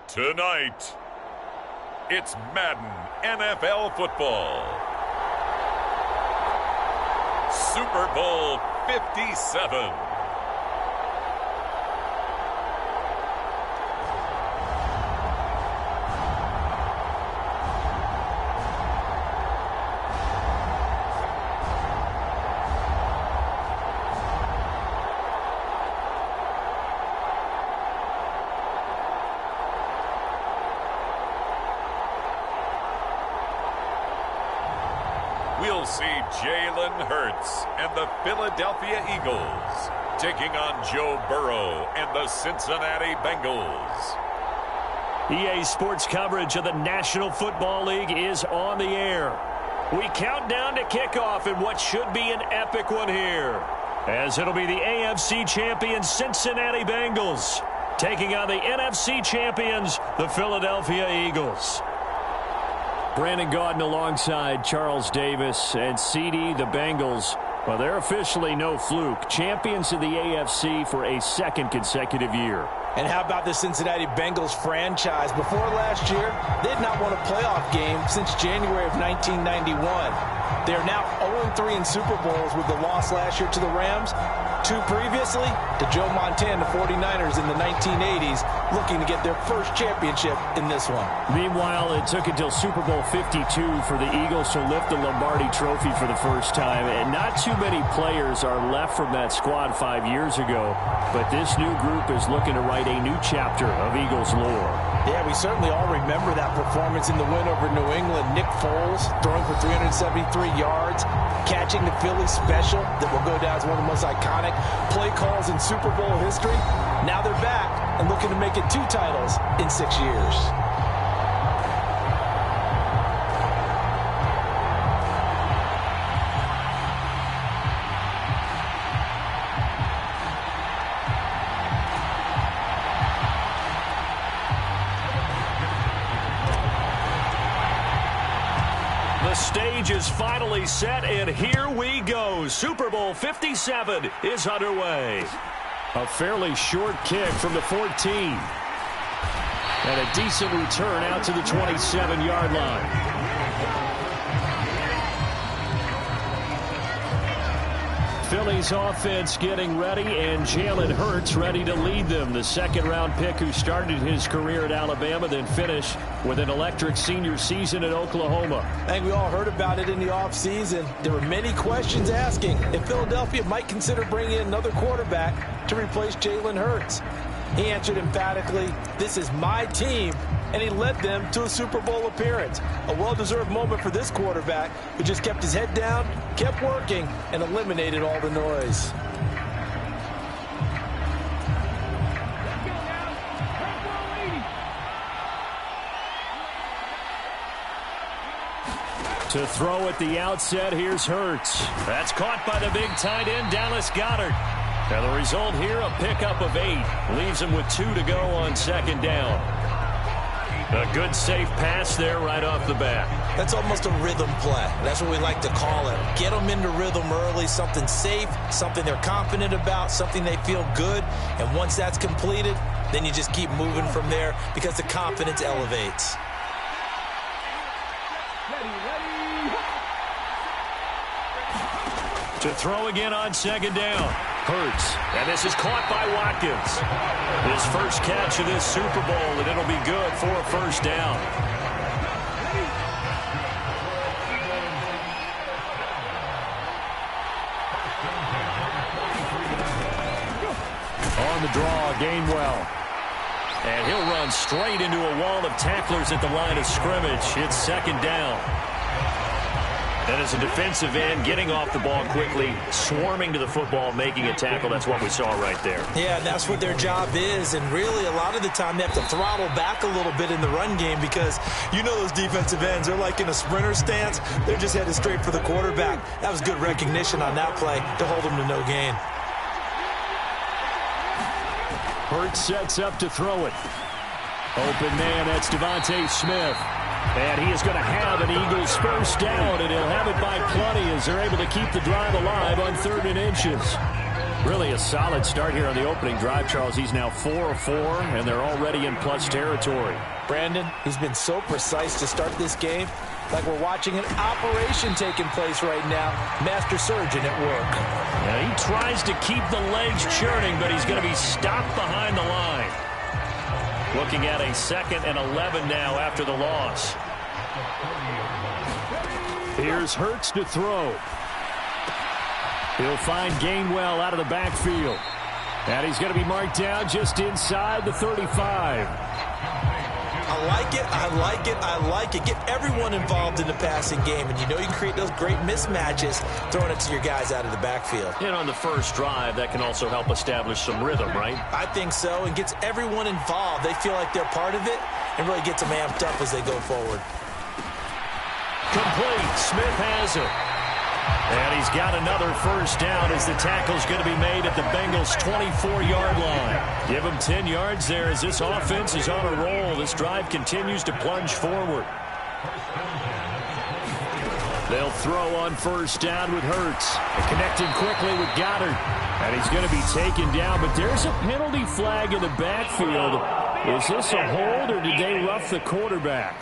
Tonight, it's Madden NFL Football. Super Bowl 57. We'll see Jalen Hurts and the Philadelphia Eagles taking on Joe Burrow and the Cincinnati Bengals. EA Sports coverage of the National Football League is on the air. We count down to kickoff in what should be an epic one here, as it'll be the AFC champion Cincinnati Bengals taking on the NFC champions, the Philadelphia Eagles. Brandon Gaudin alongside Charles Davis and CD, the Bengals. Well, they're officially no fluke. Champions of the AFC for a second consecutive year. And how about the Cincinnati Bengals franchise? Before last year, they had not won a playoff game since January of 1991. They are now 0-3 in Super Bowls with the loss last year to the Rams. 2 previously to Joe Montana, the 49ers in the 1980s, looking to get their first championship in this one. Meanwhile, it took until Super Bowl 52 for the Eagles to lift the Lombardi Trophy for the first time. And not too many players are left from that squad 5 years ago. But this new group is looking to write a new chapter of Eagles lore. Yeah, we certainly all remember that performance in the win over New England. Nick Foles throwing for 373 yards, catching the Philly special that will go down as one of the most iconic play calls in Super Bowl history. Now they're back and looking to make it 2 titles in 6 years. The stage is finally set, and here we go. Super Bowl 57 is underway. A fairly short kick from the 14. And a decent return out to the 27-yard line. Philly's offense getting ready, and Jalen Hurts ready to lead them. The second-round pick who started his career at Alabama, then finished with an electric senior season at Oklahoma. I think we all heard about it in the offseason. There were many questions asking if Philadelphia might consider bringing in another quarterback to replace Jalen Hurts. He answered emphatically, "This is my team," and he led them to a Super Bowl appearance. A well-deserved moment for this quarterback who just kept his head down, kept working, and eliminated all the noise. To throw at the outset, here's Hurts. That's caught by the big tight end, Dallas Goedert. And the result here, a pickup of 8. Leaves him with 2 to go on second down. A good, safe pass there right off the bat. That's almost a rhythm play. That's what we like to call it. Get them into rhythm early, something safe, something they're confident about, something they feel good. And once that's completed, then you just keep moving from there because the confidence elevates. To throw again on second down. Hurts, and this is caught by Watkins. His first catch of this Super Bowl, and it'll be good for a first down. On the draw, Gainwell. And he'll run straight into a wall of tacklers at the line of scrimmage. It's second down. And as a defensive end, getting off the ball quickly, swarming to the football, making a tackle. That's what we saw right there. Yeah, that's what their job is. And really, a lot of the time, they have to throttle back a little bit in the run game because you know those defensive ends, they're like in a sprinter stance. They're just headed straight for the quarterback. That was good recognition on that play to hold them to no gain. Hurts sets up to throw it. Open man, that's Devontae Smith. And he is going to have an Eagles first down, and he'll have it by plenty as they're able to keep the drive alive on 3rd and inches. Really a solid start here on the opening drive, Charles. He's now 4 of 4, and they're already in plus territory. Brandon, he's been so precise to start this game, like we're watching an operation taking place right now. Master surgeon at work. Yeah, he tries to keep the legs churning, but he's going to be stopped behind the line. Looking at a 2nd and 11 now after the loss. Here's Hurts to throw. He'll find Gainwell out of the backfield. And he's going to be marked down just inside the 35. I like it, I like it, I like it. Get everyone involved in the passing game, and you know you can create those great mismatches throwing it to your guys out of the backfield. And on the first drive, that can also help establish some rhythm, right? I think so, and gets everyone involved. They feel like they're part of it and really gets them amped up as they go forward. Complete. Smith has it. And he's got another first down as the tackle's going to be made at the Bengals' 24-yard line. Give him 10 yards there as this offense is on a roll. This drive continues to plunge forward. They'll throw on first down with Hurts. Connecting quickly with Goddard. And he's going to be taken down, but there's a penalty flag in the backfield. Is this a hold, or did they rough the quarterback?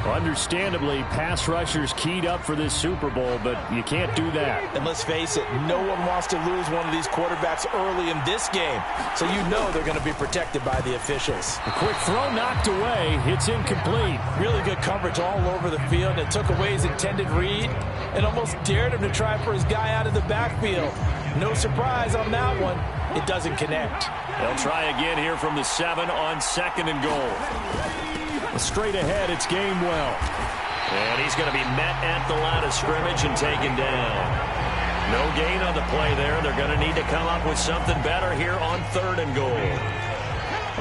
Understandably, pass rushers keyed up for this Super Bowl, but you can't do that. And let's face it, no one wants to lose one of these quarterbacks early in this game, so you know they're going to be protected by the officials. A quick throw knocked away. It's incomplete. Really good coverage all over the field. It took away his intended read and almost dared him to try for his guy out of the backfield. No surprise on that one. It doesn't connect. They'll try again here from the 7 on 2nd and goal. Straight ahead, it's Gainwell. And he's going to be met at the line of scrimmage and taken down. No gain on the play there. They're going to need to come up with something better here on 3rd and goal.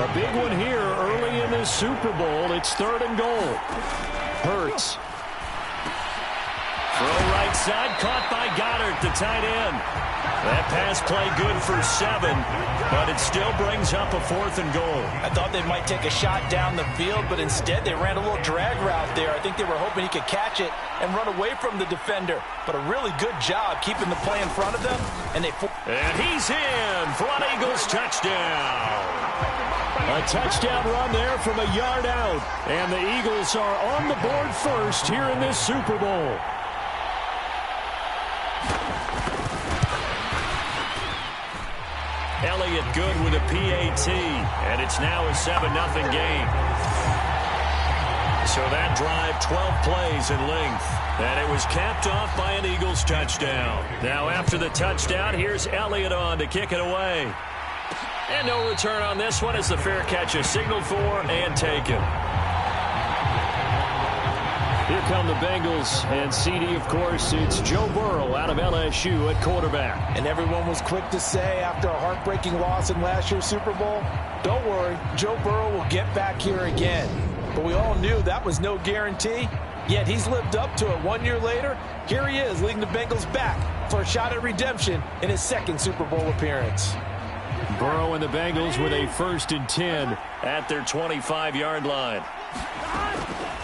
A big one here early in this Super Bowl. It's 3rd and goal. Hurts. Throw right side, caught by Goddard, the tight end. That pass play good for 7, but it still brings up a 4th and goal. I thought they might take a shot down the field, but instead they ran a little drag route there. I think they were hoping he could catch it and run away from the defender. But a really good job keeping the play in front of them. And he's in for an Eagles touchdown. A touchdown run there from a yard out. And the Eagles are on the board first here in this Super Bowl. Elliott good with a PAT, and it's now a 7-0 game. So that drive, 12 plays in length, and it was capped off by an Eagles touchdown. Now after the touchdown, here's Elliott on to kick it away. And no return on this one as the fair catch is signaled for and taken. Here come the Bengals, and CD, of course, it's Joe Burrow out of LSU at quarterback. And everyone was quick to say after a heartbreaking loss in last year's Super Bowl, don't worry, Joe Burrow will get back here again. But we all knew that was no guarantee, yet he's lived up to it. 1 year later, here he is leading the Bengals back for a shot at redemption in his 2nd Super Bowl appearance. Burrow and the Bengals with a 1st and 10 at their 25-yard line.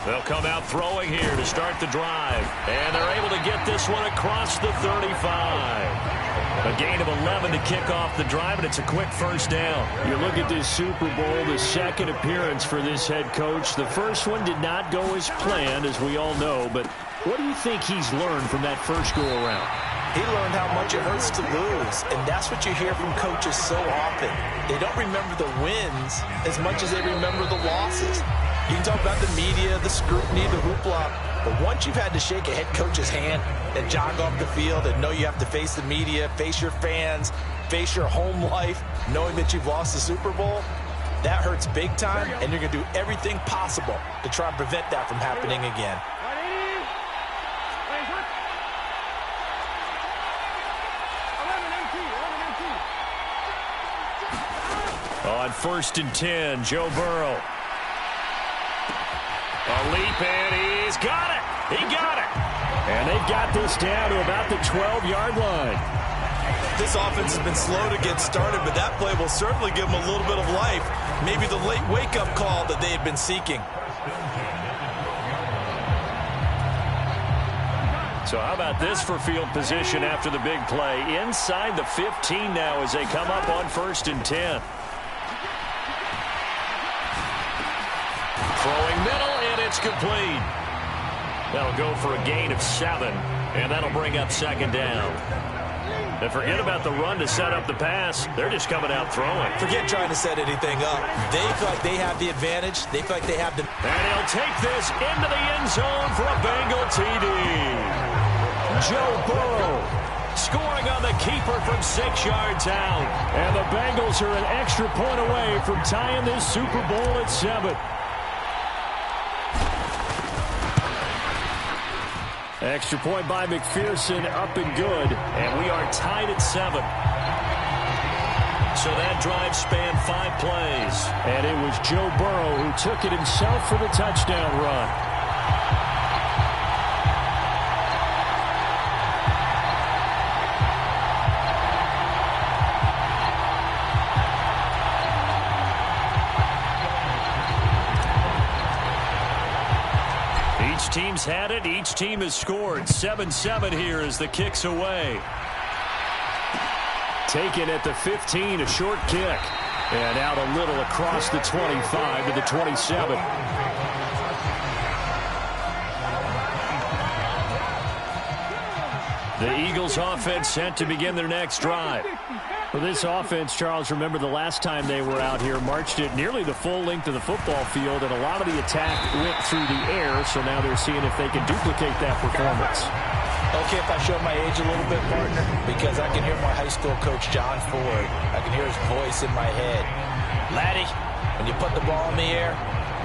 They'll come out throwing here to start the drive. And they're able to get this one across the 35. A gain of 11 to kick off the drive, and it's a quick first down. You look at this Super Bowl, the 2nd appearance for this head coach. The first one did not go as planned, as we all know. But what do you think he's learned from that first go-around? He learned how much it hurts to lose, and that's what you hear from coaches so often. They don't remember the wins as much as they remember the losses. You can talk about the media, the scrutiny, the hoopla, but once you've had to shake a head coach's hand and jog off the field and know you have to face the media, face your fans, face your home life, knowing that you've lost the Super Bowl, that hurts big time, and you're going to do everything possible to try and prevent that from happening again. On 1st and 10, Joe Burrow. A leap, and he's got it. He got it. And they've got this down to about the 12-yard line. This offense has been slow to get started, but that play will certainly give them a little bit of life. Maybe the late wake-up call that they had been seeking. So how about this for field position after the big play? Inside the 15 now as they come up on 1st and 10. Throwing middle, and it's complete. That'll go for a gain of 7, and that'll bring up 2nd down. And forget about the run to set up the pass. They're just coming out throwing. Forget trying to set anything up. They feel like they have the advantage. They feel like they have the... And he'll take this into the end zone for a Bengal TD. Joe Burrow scoring on the keeper from 6 yards out. And the Bengals are an extra point away from tying this Super Bowl at 7. Extra point by McPherson, up and good. And we are tied at 7. So that drive spanned 5 plays. And it was Joe Burrow who took it himself for the touchdown run. Each team's had it. Each team has scored. 7-7 here as the kick's away. Taken at the 15, a short kick. And out a little across the 25 to the 27. The Eagles offense set to begin their next drive. For this offense, Charles, remember the last time they were out here, marched it nearly the full length of the football field, and a lot of the attack went through the air, so now they're seeing if they can duplicate that performance. Okay, if I show my age a little bit, partner, because I can hear my high school coach, John Ford. I can hear his voice in my head. Laddie, when you put the ball in the air,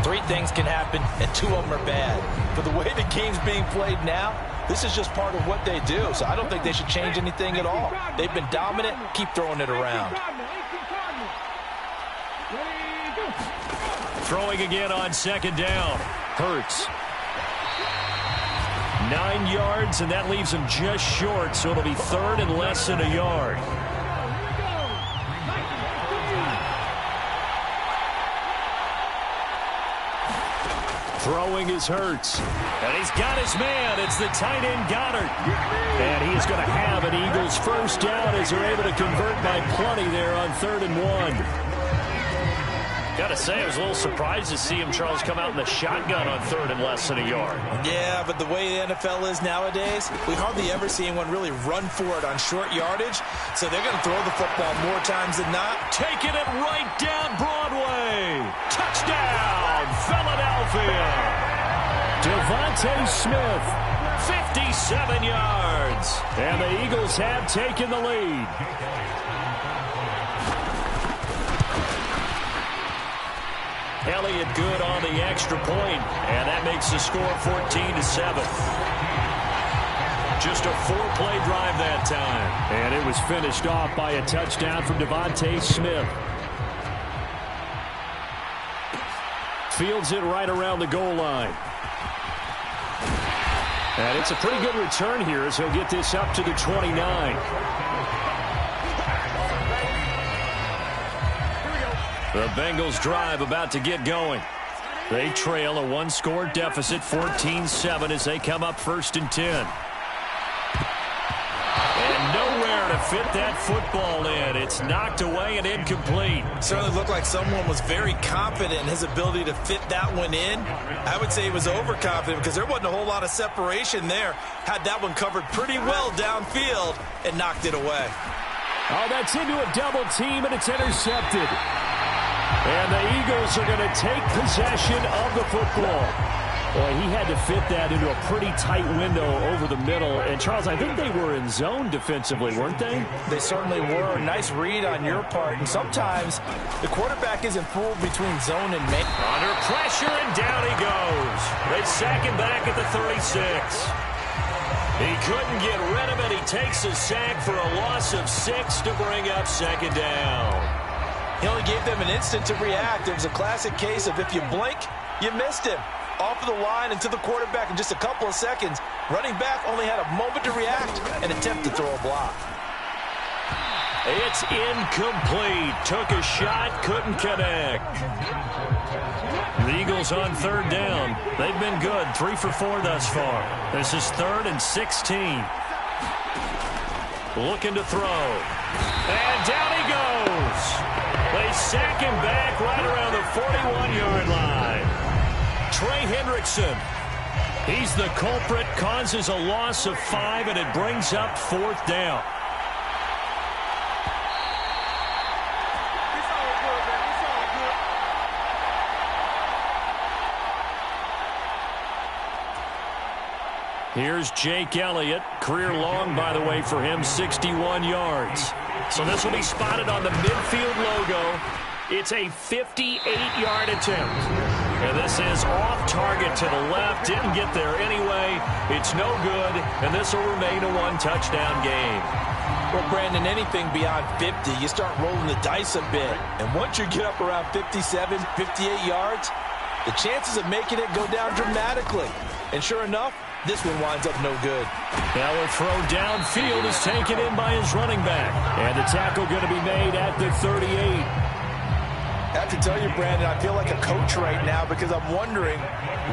3 things can happen, and 2 of them are bad. But the way the game's being played now, this is just part of what they do, so I don't think they should change anything at all. They've been dominant. Keep throwing it around. Throwing again on 2nd down. Hurts. 9 yards, and that leaves him just short, so it'll be 3rd and less than a yard. Throwing is Hurts. And he's got his man. It's the tight end Goddard. And he is going to have an Eagles first down as they're able to convert by plenty there on 3rd and 1. Got to say, I was a little surprised to see him, Charles, come out in the shotgun on 3rd and less than a yard. Yeah, but the way the NFL is nowadays, we hardly ever see anyone really run for it on short yardage. So they're going to throw the football more times than not. Taking it right down Broadway. Touchdown, Philadelphia. Devontae Smith, 57 yards. And the Eagles have taken the lead. Elliott good on the extra point, and that makes the score 14-7. Just a 4-play drive that time. And it was finished off by a touchdown from Devontae Smith. Fields it right around the goal line. And it's a pretty good return here as he'll get this up to the 29. The Bengals drive about to get going. They trail a 1-score deficit, 14-7, as they come up 1st and 10. And nowhere to fit that football in. It's knocked away and incomplete. Certainly looked like someone was very confident in his ability to fit that one in. I would say he was overconfident because there wasn't a whole lot of separation there. Had that one covered pretty well downfield and knocked it away. Oh, that's into a double team, and it's intercepted. And the Eagles are going to take possession of the football. Boy, he had to fit that into a pretty tight window over the middle. And, Charles, I think they were in zone defensively, weren't they? They certainly were. Nice read on your part. And sometimes the quarterback isn't fooled between zone and man. Under pressure, and down he goes. They sack him back at the 36. He couldn't get rid of it. He takes a sack for a loss of 6 to bring up 2nd down. He only gave them an instant to react. It was a classic case of if you blink, you missed him. Off of the line and to the quarterback in just a couple of seconds. Running back only had a moment to react and attempt to throw a block. It's incomplete. Took a shot, couldn't connect. The Eagles on third down. They've been good, 3 for 4 thus far. This is 3rd and 16. Looking to throw. And down he goes. They sack him back right around the 41-yard line. Trey Hendrickson. He's the culprit, causes a loss of 5, and it brings up 4th down. Here's Jake Elliott. Career long, by the way, for him, 61 yards. So this will be spotted on the midfield logo. It's a 58-yard attempt. And this is off target to the left. Didn't get there anyway. It's no good, and this will remain a 1-touchdown game. Well, Brandon, anything beyond 50, you start rolling the dice a bit. And once you get up around 57, 58 yards, the chances of making it go down dramatically. And sure enough, this one winds up no good. Now a throw downfield is taken in by his running back. And the tackle going to be made at the 38. I have to tell you, Brandon, I feel like a coach right now because I'm wondering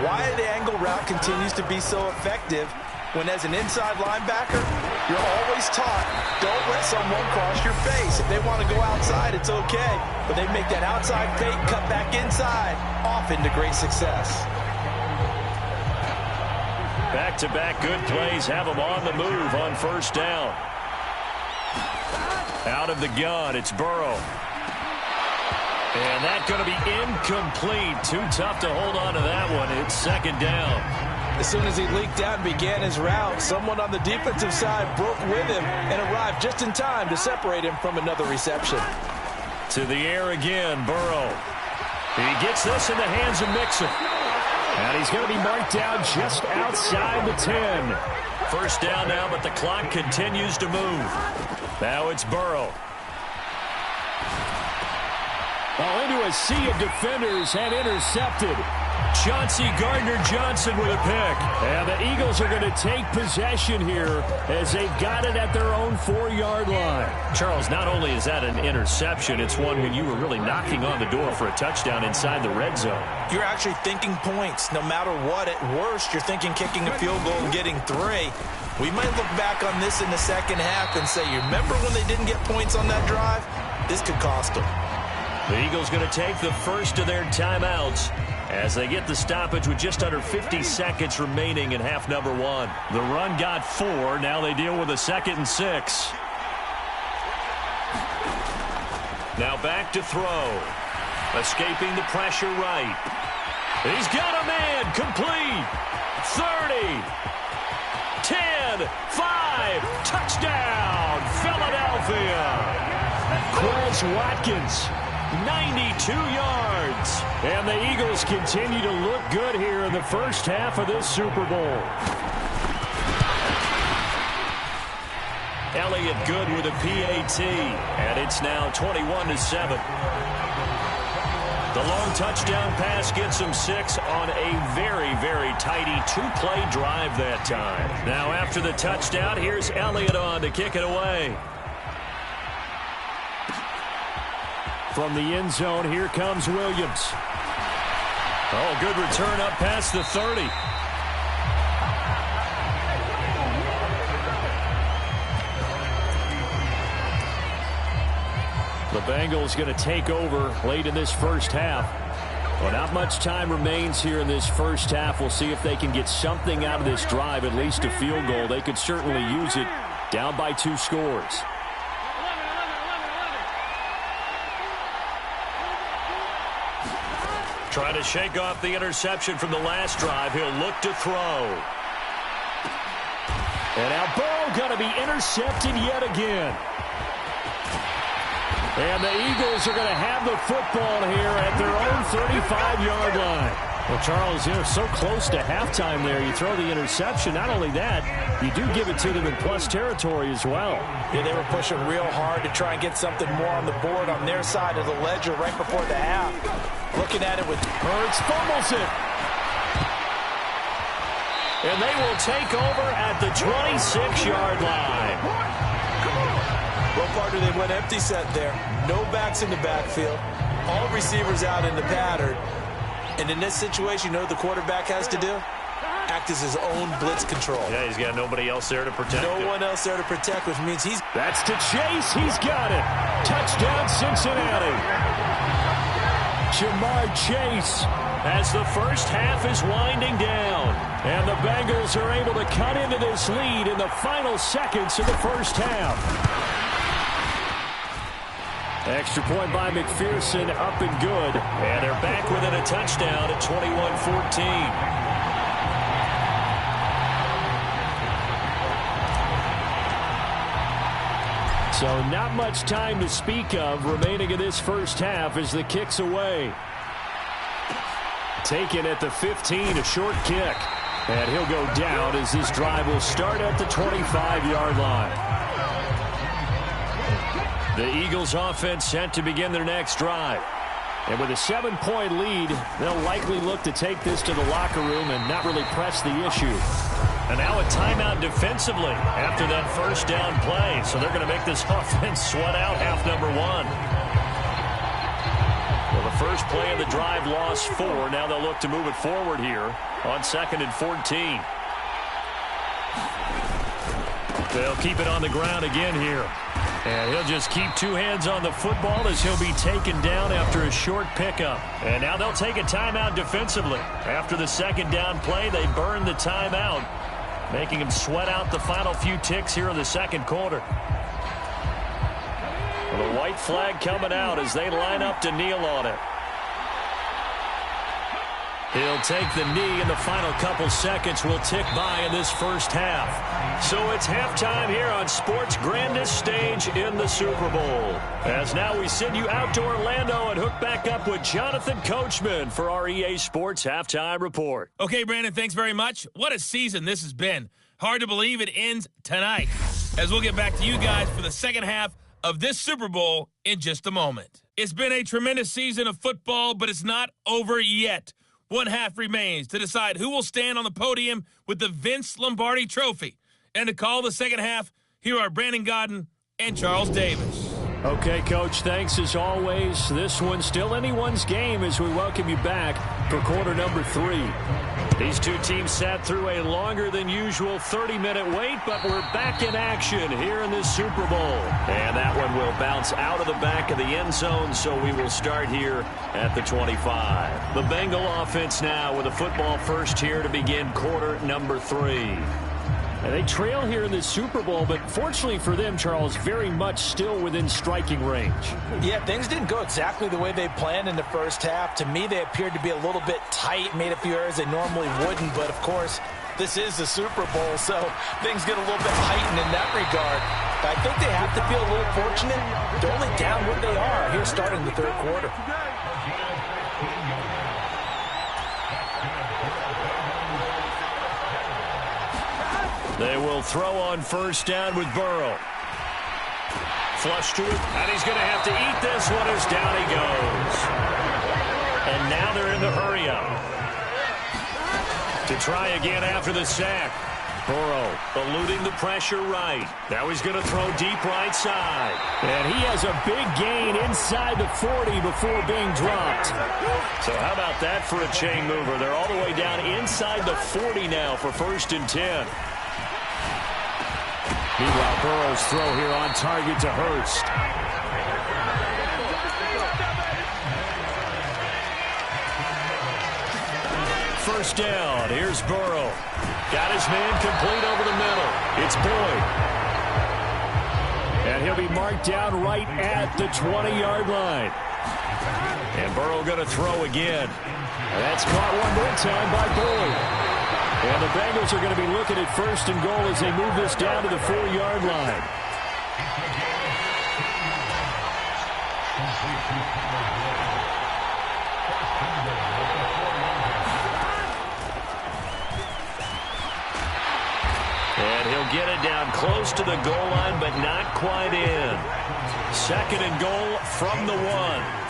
why the angle route continues to be so effective when as an inside linebacker, you're always taught, don't let someone cross your face. If they want to go outside, it's okay. But they make that outside fake, cut back inside, often to great success. Back-to-back good plays have them on the move on 1st down. Out of the gun, it's Burrow. And that's going to be incomplete. Too tough to hold on to that one. It's 2nd down. As soon as he leaked out and began his route, someone on the defensive side broke with him and arrived just in time to separate him from another reception. To the air again, Burrow. He gets this in the hands of Mixon. And he's going to be marked down just outside the 10. 1st down now, but the clock continues to move. Now it's Burrow. Well, into a sea of defenders and intercepted. Chauncey Gardner-Johnson with a pick. And the Eagles are going to take possession here as they've got it at their own 4-yard line. Charles, not only is that an interception, it's one when you were really knocking on the door for a touchdown inside the red zone. You're actually thinking points. No matter what, at worst, you're thinking kicking a field goal and getting 3. We might look back on this in the second half and say, you remember when they didn't get points on that drive? This could cost them. The Eagles going to take the first of their timeouts as they get the stoppage with just under 50 seconds remaining in half number 1. The run got 4. Now they deal with a 2nd and 6. Now back to throw. Escaping the pressure right. He's got a man. Complete. 30. 10. 5. Touchdown. Philadelphia. Quez Watkins. 92 yards. And the Eagles continue to look good here in the first half of this Super Bowl. Elliott good with a PAT. And it's now 21-7. The long touchdown pass gets him 6 on a very, very tidy 2-play drive that time. Now after the touchdown, here's Elliott on to kick it away. From the end zone, here comes Williams. Oh, good return up past the 30. The Bengals going to take over late in this first half. Well, not much time remains here in this first half. We'll see if they can get something out of this drive, at least a field goal. They could certainly use it down by 2 scores. Trying to shake off the interception from the last drive. He'll look to throw. And now Burrow going to be intercepted yet again. And the Eagles are going to have the football here at their own 35-yard line. Well, Charles, you're so close to halftime there. You throw the interception. Not only that, you do give it to them in plus territory as well. Yeah, they were pushing real hard to try and get something more on the board on their side of the ledger right before the half. Looking at it with Hurts fumbles it. And they will take over at the 26-yard line. Well, partner, they went empty set there. No backs in the backfield. All receivers out in the pattern. And in this situation, you know what the quarterback has to do? Act as his own blitz control. Yeah, he's got nobody else there to protect him. No one else there to protect, which means he's... That's to Chase. He's got it. Touchdown, Cincinnati. Jamar Chase as the first half is winding down. And the Bengals are able to cut into this lead in the final seconds of the first half. Extra point by McPherson, up and good. And they're back within a touchdown at 21-14. So not much time to speak of remaining in this first half as the kick's away. Taken at the 15, a short kick. And he'll go down as this drive will start at the 25-yard line. The Eagles offense set to begin their next drive. And with a 7-point lead, they'll likely look to take this to the locker room and not really press the issue. And now a timeout defensively after that first down play. So they're going to make this offense sweat out half number one. Well, the first play of the drive lost 4. Now they'll look to move it forward here on 2nd and 14. They'll keep it on the ground again here. And he'll just keep 2 hands on the football as he'll be taken down after a short pickup. And now they'll take a timeout defensively. After the second down play, they burn the timeout, making him sweat out the final few ticks here in the second quarter. Well, the white flag coming out as they line up to kneel on it. He'll take the knee, and the final couple seconds will tick by in this first half. So it's halftime here on sports' grandest stage in the Super Bowl. As now we send you out to Orlando and hook back up with Jonathan Coachman for our EA Sports Halftime Report. Okay, Brandon, thanks very much. What a season this has been. Hard to believe it ends tonight, as we'll get back to you guys for the second half of this Super Bowl in just a moment. It's been a tremendous season of football, but it's not over yet. One half remains to decide who will stand on the podium with the Vince Lombardi Trophy. And to call the second half, here are Brandon Godden and Charles Davis. Okay, Coach, thanks as always. This one's still anyone's game as we welcome you back for quarter number 3. These two teams sat through a longer than usual 30-minute wait, but we're back in action here in this Super Bowl. And that one will bounce out of the back of the end zone, so we will start here at the 25. The Bengal offense now with a football first here to begin quarter number 3. And they trail here in the Super Bowl, but fortunately for them, Charles, very much still within striking range. Yeah, things didn't go exactly the way they planned in the first half. To me, they appeared to be a little bit tight, made a few errors they normally wouldn't, but of course, this is the Super Bowl, so things get a little bit heightened in that regard. But I think they have to feel a little fortunate. They're only down what they are here starting the third quarter. They will throw on first down with Burrow. Flush to it, and he's going to have to eat this one as down he goes. And now they're in the hurry-up. To try again after the sack. Burrow eluding the pressure right. Now he's going to throw deep right side. And he has a big gain inside the 40 before being dropped. So how about that for a chain mover? They're all the way down inside the 40 now for 1st and 10. Meanwhile, Burrow's throw here on target to Hurst. First down. Here's Burrow. Got his man complete over the middle. It's Boyd. And he'll be marked down right at the 20-yard line. And Burrow going to throw again. And that's caught one more time by Boyd. And the Bengals are going to be looking at 1st and goal as they move this down to the 4-yard line. And he'll get it down close to the goal line, but not quite in. 2nd and goal from the 1.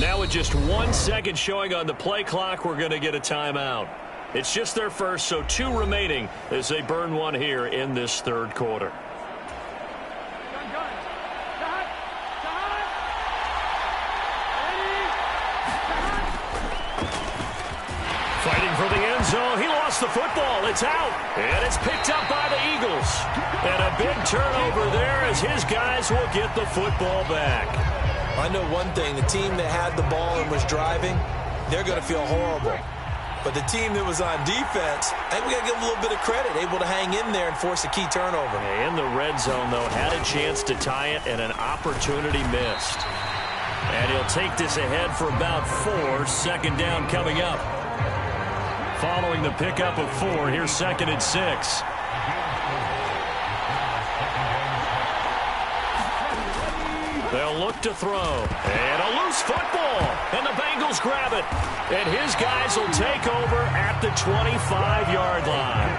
Now with just 1 second showing on the play clock, we're going to get a timeout. It's just their first, so 2 remaining as they burn one here in this third quarter. Fighting for the end zone. He lost the football. It's out. And it's picked up by the Eagles. And a big turnover there as his guys will get the football back. I know one thing. The team that had the ball and was driving, they're going to feel horrible. But the team that was on defense, I think we got to give them a little bit of credit, able to hang in there and force a key turnover. In the red zone, though, had a chance to tie it and an opportunity missed. And he'll take this ahead for about 4. Second down coming up. Following the pickup of 4, here's 2nd and 6. They'll look to throw. And a loose football. And the Bengals grab it. And his guys will take over at the 25-yard line.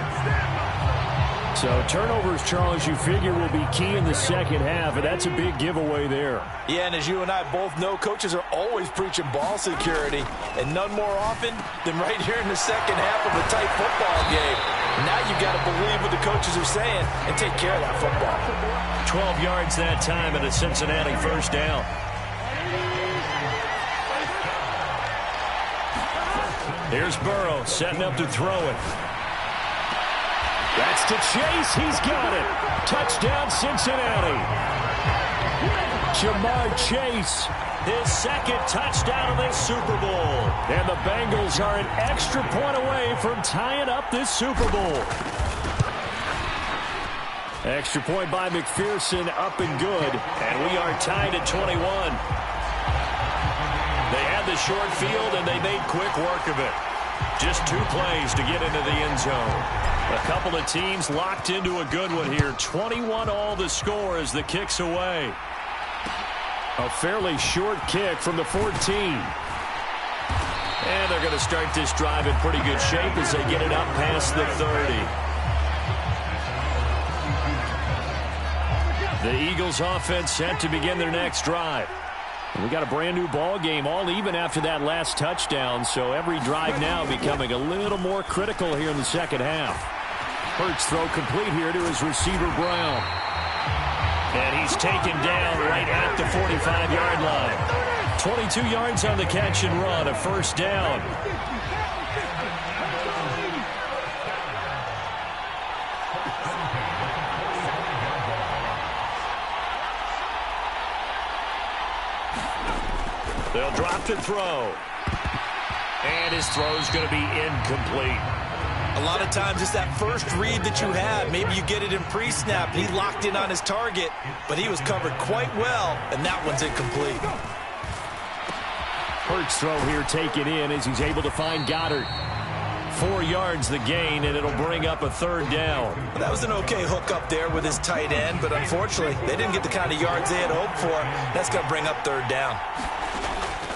So turnovers, Charles, you figure will be key in the second half, and that's a big giveaway there. Yeah, and as you and I both know, coaches are always preaching ball security, and none more often than right here in the second half of a tight football game. Now you've got to believe what the coaches are saying and take care of that football. 12 yards that time and a Cincinnati first down. Here's Burrow setting up to throw it. That's to Chase. He's got it. Touchdown, Cincinnati. Jamar Chase, his 2nd touchdown of this Super Bowl. And the Bengals are an extra point away from tying up this Super Bowl. Extra point by McPherson, up and good. And we are tied at 21. They had the short field, and they made quick work of it. Just 2 plays to get into the end zone. A couple of teams locked into a good one here. 21 all the score as the kick's away. A fairly short kick from the 14. And they're going to start this drive in pretty good shape as they get it up past the 30. The Eagles offense set to begin their next drive. We got a brand new ball game, all even after that last touchdown, so every drive now becoming a little more critical here in the second half. Hurts throw complete here to his receiver Brown. And he's taken down right at the 45-yard line. 22 yards on the catch and run, a first down. They'll drop to throw. And his throw's going to be incomplete. A lot of times it's that first read that you have. Maybe you get it in pre-snap. He locked in on his target, but he was covered quite well, and that one's incomplete. Hurts throw here taken in as he's able to find Goddard. 4 yards the gain, and it'll bring up a third down. Well, that was an okay hook up there with his tight end, but unfortunately, they didn't get the kind of yards they had hoped for. That's going to bring up third down.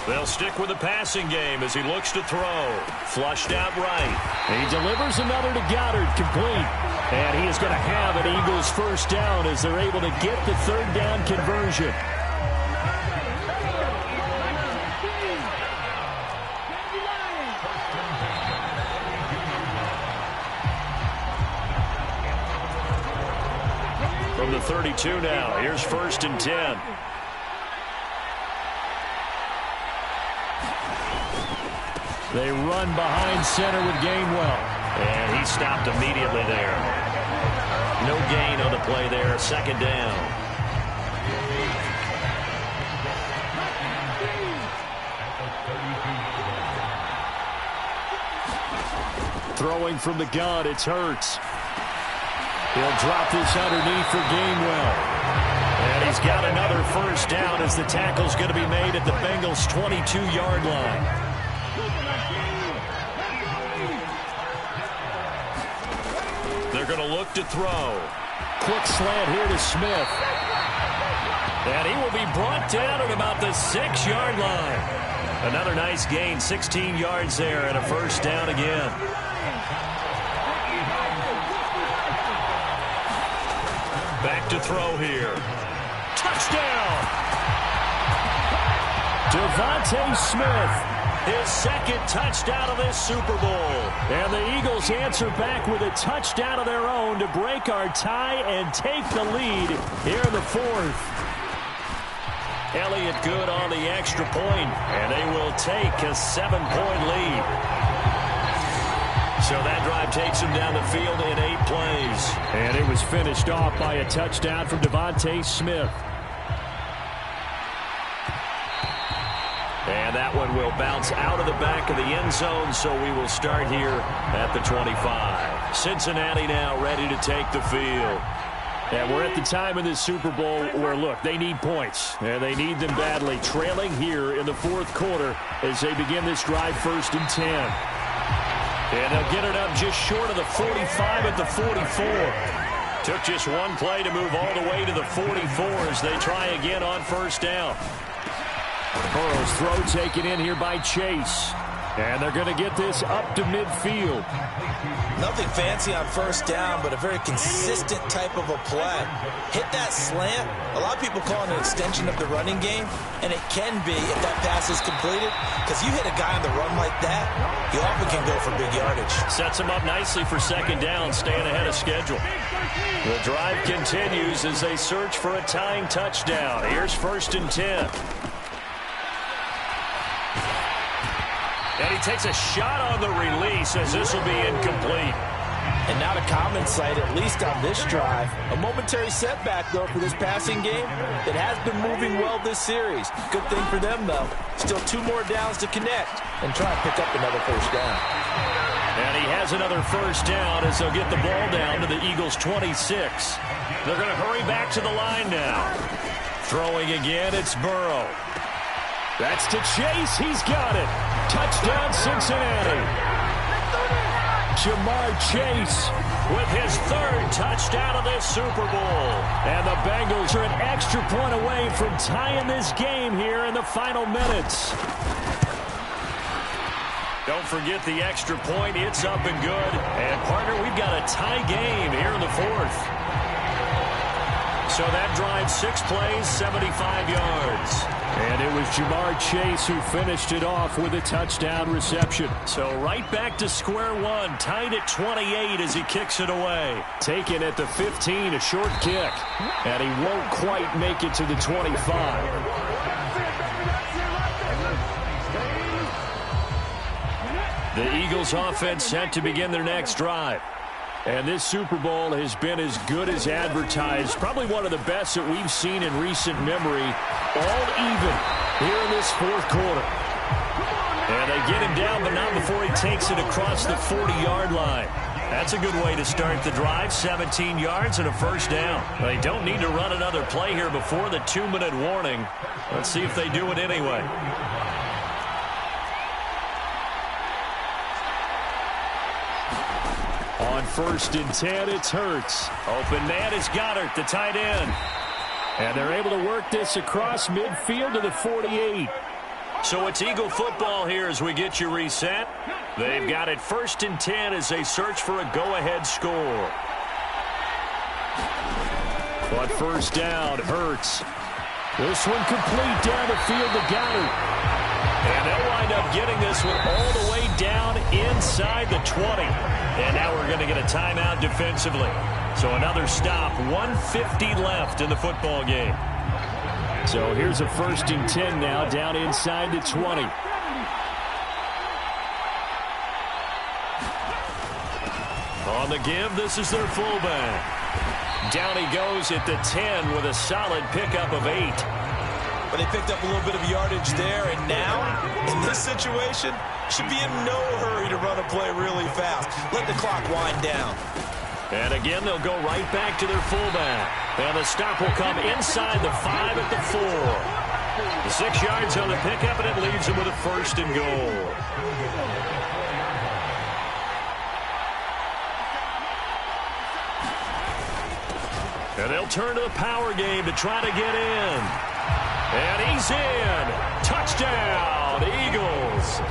They'll stick with the passing game as he looks to throw. Flushed out right. He delivers another to Goddard, complete. And he is going to have an Eagles first down as they're able to get the third down conversion. From the 32 now, here's 1st and 10. They run behind center with Gainwell. And he stopped immediately there. No gain on the play there. 2nd down. Throwing from the gun, it's Hurts. He'll drop this underneath for Gainwell. And he's got another first down as the tackle's going to be made at the Bengals' 22-yard line. They're going to look to throw. Quick slant here to Smith. And he will be brought down at about the 6-yard line. Another nice gain, 16 yards there, and a first down again. Back to throw here. Touchdown! Devontae Smith. His second touchdown of this Super Bowl. And the Eagles answer back with a touchdown of their own to break our tie and take the lead here in the fourth. Elliott good on the extra point, and they will take a 7-point lead. So that drive takes them down the field in 8 plays. And it was finished off by a touchdown from Devontae Smith. And that one will bounce out of the back of the end zone, so we will start here at the 25. Cincinnati now ready to take the field. And we're at the time in this Super Bowl where, look, they need points, and they need them badly, trailing here in the fourth quarter as they begin this drive 1st and 10. And they'll get it up just short of the 45 at the 44. Took just one play to move all the way to the 44 as they try again on 1st down. Burrow's throw taken in here by Chase. And they're going to get this up to midfield. Nothing fancy on 1st down, but a very consistent type of a play. Hit that slant. A lot of people call it an extension of the running game, and it can be if that pass is completed, because you hit a guy on the run like that, you often can go for big yardage. Sets him up nicely for 2nd down, staying ahead of schedule. The drive continues as they search for a tying touchdown. Here's 1st and 10. And he takes a shot on the release as this will be incomplete. And not a common sight, at least on this drive. A momentary setback, though, for this passing game. It has been moving well this series. Good thing for them, though. Still 2 more downs to connect and try to pick up another 1st down. And he has another 1st down as they'll get the ball down to the Eagles' 26. They're going to hurry back to the line now. Throwing again, it's Burrow. That's to Chase. He's got it. Touchdown, Cincinnati. Jamar Chase with his 3rd touchdown of this Super Bowl. And the Bengals are an extra point away from tying this game here in the final minutes. Don't forget the extra point. It's up and good. And, partner, we've got a tie game here in the fourth. So that drive 6 plays, 75 yards. And it was Jamar Chase who finished it off with a touchdown reception. So right back to square one, tied at 28 as he kicks it away. Taken at the 15, a short kick. And he won't quite make it to the 25. The Eagles offense set to begin their next drive. And this Super Bowl has been as good as advertised. Probably one of the best that we've seen in recent memory. All even here in this fourth quarter. And they get him down, but not before he takes it across the 40-yard line. That's a good way to start the drive. 17 yards and a 1st down. They don't need to run another play here before the 2-minute warning. Let's see if they do it anyway. On 1st and 10, it's Hurts. Open man is Goddard, the tight end. And they're able to work this across midfield to the 48. So it's Eagle football here as we get you reset. They've got it 1st and 10 as they search for a go-ahead score. On 1st down, Hurts. This one complete down the field to Goddard. And they'll wind up getting this one all the way down inside the 20. And now we're going to get a timeout defensively. So another stop, 1:50 left in the football game. So here's a 1st and 10 now down inside the 20. On the give, this is their fullback. Down he goes at the 10 with a solid pickup of 8. But they picked up a little bit of yardage there, and now, in this situation, should be in no hurry to run a play really fast. Let the clock wind down. And again, they'll go right back to their fullback. And the stop will come inside the 5 at the 4. The 6 yards on the pickup, and it leaves them with a 1st and goal. And they'll turn to the power game to try to get in. And he's in. Touchdown, Eagles.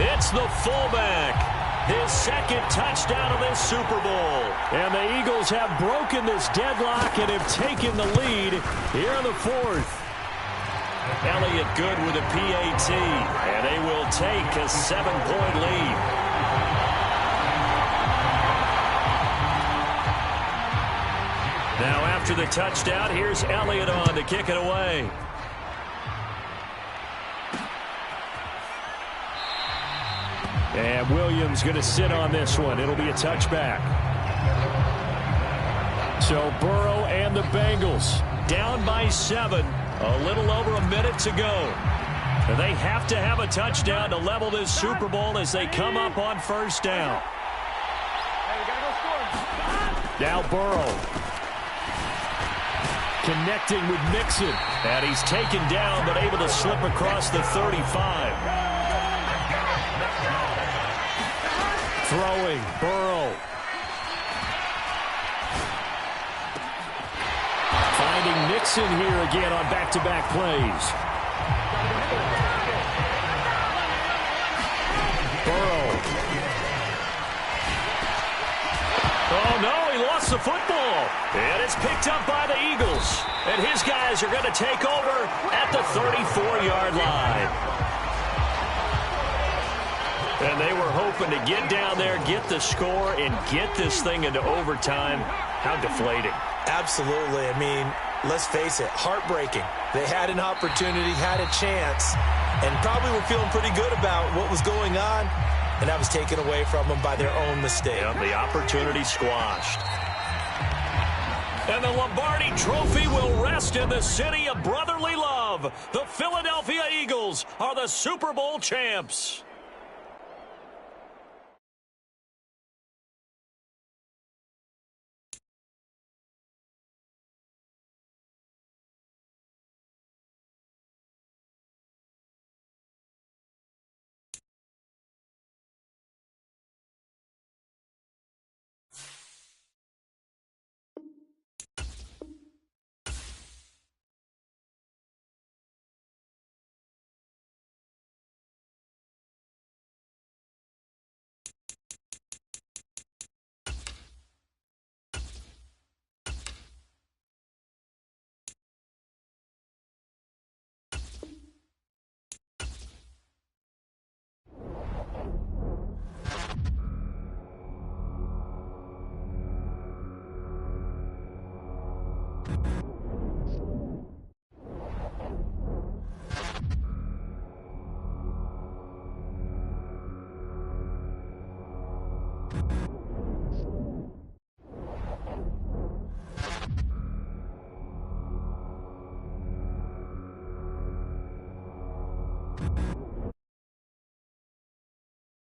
It's the fullback. His 2nd touchdown of this Super Bowl. And the Eagles have broken this deadlock and have taken the lead here in the fourth. Elliott good with a PAT, and they will take a 7-point lead. Now after the touchdown, here's Elliott on to kick it away. And Williams going to sit on this one. It'll be a touchback. So Burrow and the Bengals down by 7. A little over a minute to go. And they have to have a touchdown to level this Super Bowl as they come up on first down. Now Burrow connecting with Mixon. And he's taken down but able to slip across the 35. Throwing, Burrow. Finding Mixon here again on back-to-back plays. Burrow. Oh, no, he lost the football. And it's picked up by the Eagles. And his guys are going to take over at the 34-yard line. And they were hoping to get down there, get the score, and get this thing into overtime. How deflating. Absolutely. I mean, let's face it, heartbreaking. They had an opportunity, had a chance, and probably were feeling pretty good about what was going on, and that was taken away from them by their own mistake. Yep, the opportunity squashed. And the Lombardi Trophy will rest in the city of brotherly love. The Philadelphia Eagles are the Super Bowl champs.